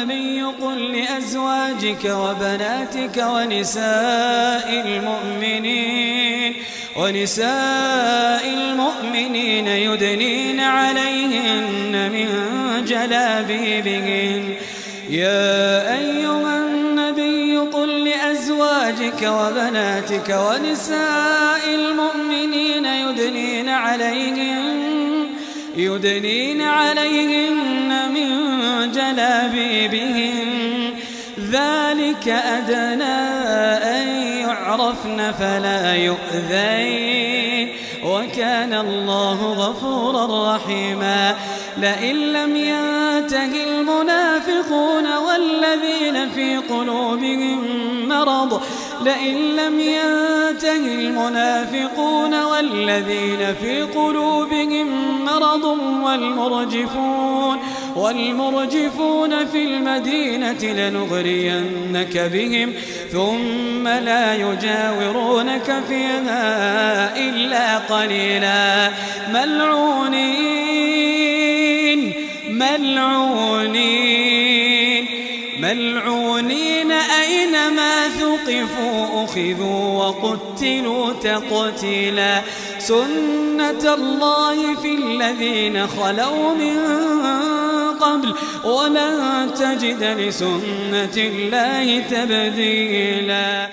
النبي قل لأزواجك وبناتك ونساء المؤمنين يدنين عليهن من جلابيبهن. يا أيها النبي قل لأزواجك وبناتك ونساء المؤمنين يدنين عليهن من جلابيبهن ذلك أدنى أن يعرفن فلا يؤذين وكان الله غفورا رحيما. لئن لم ينته المنافقون والذين في قلوبهم مرض والمرجفون في المدينة لنغرينك بهم ثم لا يجاورونك فيها إلا قليلا ملعونين أينما ثقفوا أخذوا وقتلوا تقتيلا. سنة الله في الذين خلوا من قبل ولن تجد لسنة الله تبديلا.